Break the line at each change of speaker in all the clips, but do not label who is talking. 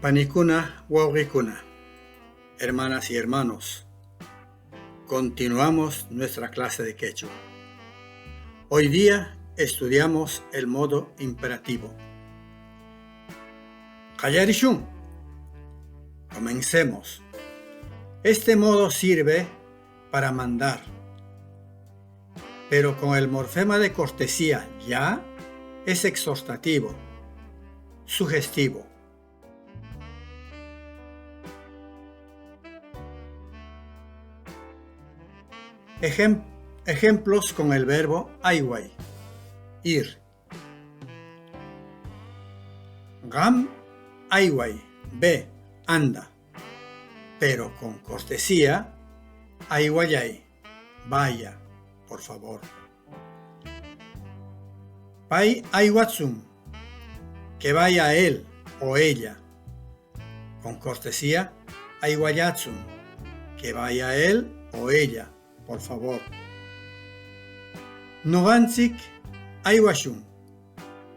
Panicuna, wauwikuna, hermanas y hermanos, continuamos nuestra clase de quechua. Hoy día estudiamos el modo imperativo. Qayarishun. Comencemos. Este modo sirve para mandar, pero con el morfema de cortesía ya es exhortativo, sugestivo. Ejemplos con el verbo ayway, ir. Gam ayway, ve, anda. Pero con cortesía, aywayay, vaya, por favor. Pai aywatsun, que vaya él o ella. Con cortesía, aywayatsun, que vaya él o ella, por favor. Nogantsik aywashun,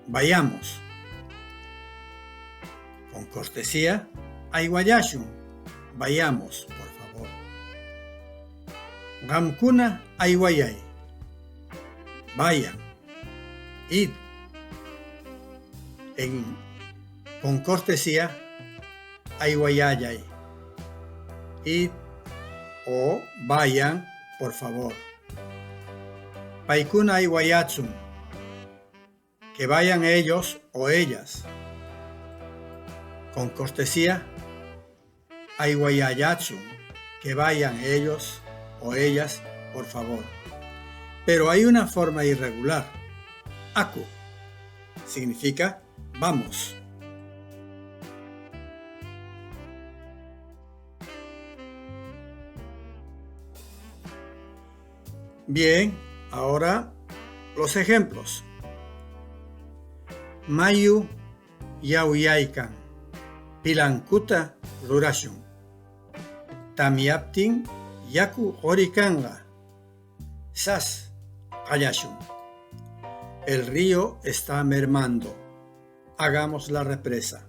vayamos. Con cortesía, aywayashun, vayamos, por favor. Gamkuna aywayay, vayan, id. Con cortesía, aywayayay, id o vayan, por favor. Paikuna aywayatsun, que vayan ellos o ellas. Con cortesía, aywayayatsun, que vayan ellos o ellas, por favor. Pero hay una forma irregular. Aku significa vamos. Bien, ahora los ejemplos. Mayu yauyaykan, pilankuta rurashun. Tamiaptin yaku orikanga, sas qayashun. El río está mermando. Hagamos la represa.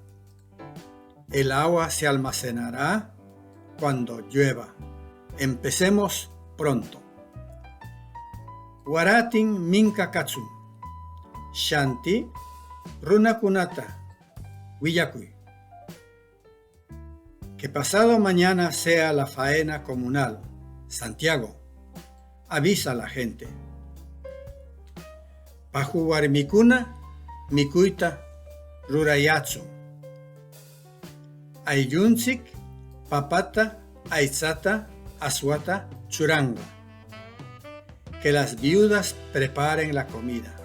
El agua se almacenará cuando llueva. Empecemos pronto. Waratin minka katsun, shanti runakunata willakuy. Que pasado mañana sea la faena comunal. Santiago, avisa a la gente. Pajuwar mikuna mikuita rurayatsu. Ayunsik papata aizata aswata churanga. Que las viudas preparen la comida.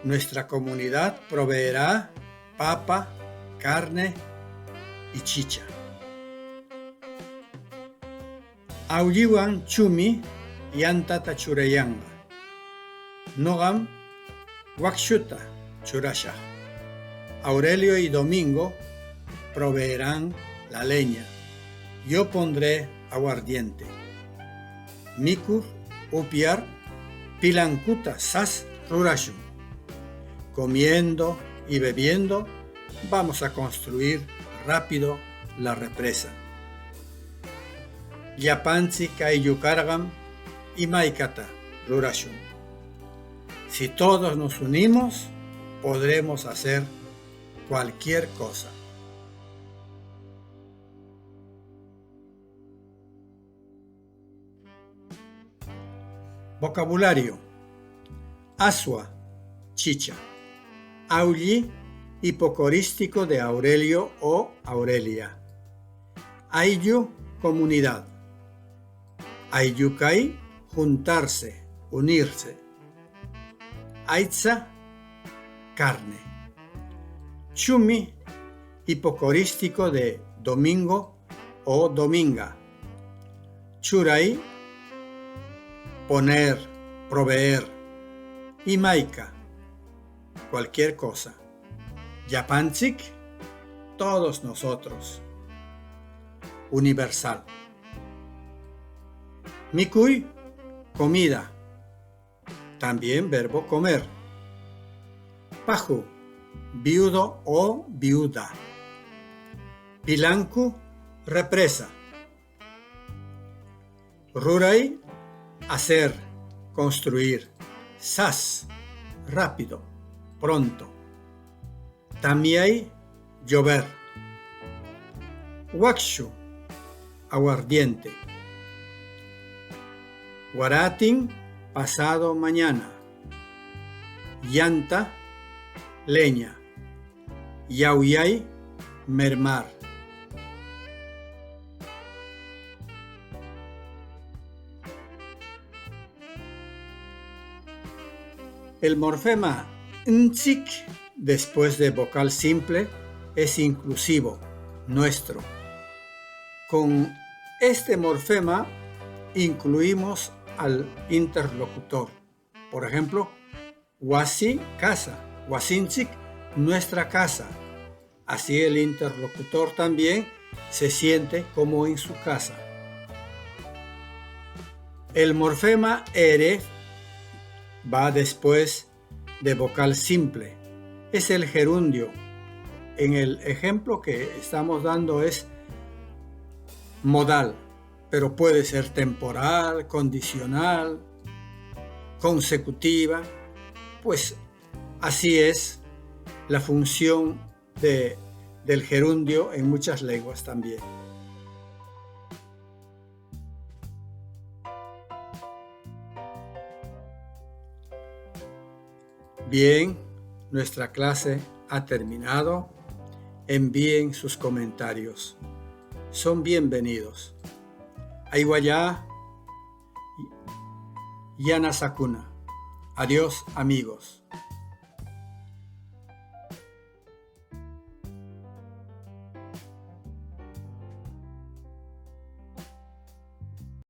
Nuestra comunidad proveerá papa, carne y chicha. Aulliwan chumi yantata churayanga. Nogam wakshuta churasha. Aurelio y Domingo proveerán la leña. Yo pondré aguardiente. Mikur upiar pilankuta sas rurashun. Comiendo y bebiendo, vamos a construir rápido la represa. Yapansi kaiyukargam y maikata rurashun. Si todos nos unimos, podremos hacer cualquier cosa. Vocabulario. Asua, chicha. Aulli, hipocorístico de Aurelio o Aurelia. Ayllu, comunidad. Ayyukai, juntarse, unirse. Aitza, carne. Chumi, hipocorístico de domingo o dominga. Churay, poner, proveer. Y maika, cualquier cosa. Yapanchik, todos nosotros. Universal. Mikuy, comida. También verbo comer. Paju, viudo o viuda. Pilanku, represa. Rurai, hacer, construir. Sas, rápido, pronto. Tamiai, llover. Wakshu, aguardiente. Waratin, pasado mañana. Yanta, leña. Yauyay, mermar. El morfema ntsik después de vocal simple es inclusivo, nuestro. Con este morfema incluimos al interlocutor. Por ejemplo, wasi, casa, wasinchik, nuestra casa. Así el interlocutor también se siente como en su casa. El morfema ere va después de vocal simple. Es el gerundio. En el ejemplo que estamos dando es modal, pero puede ser temporal, condicional, consecutiva. Pues así es la función del gerundio en muchas lenguas también. Bien, nuestra clase ha terminado. Envíen sus comentarios. Son bienvenidos. Aiwaya Yana Sakuna. Adiós, amigos.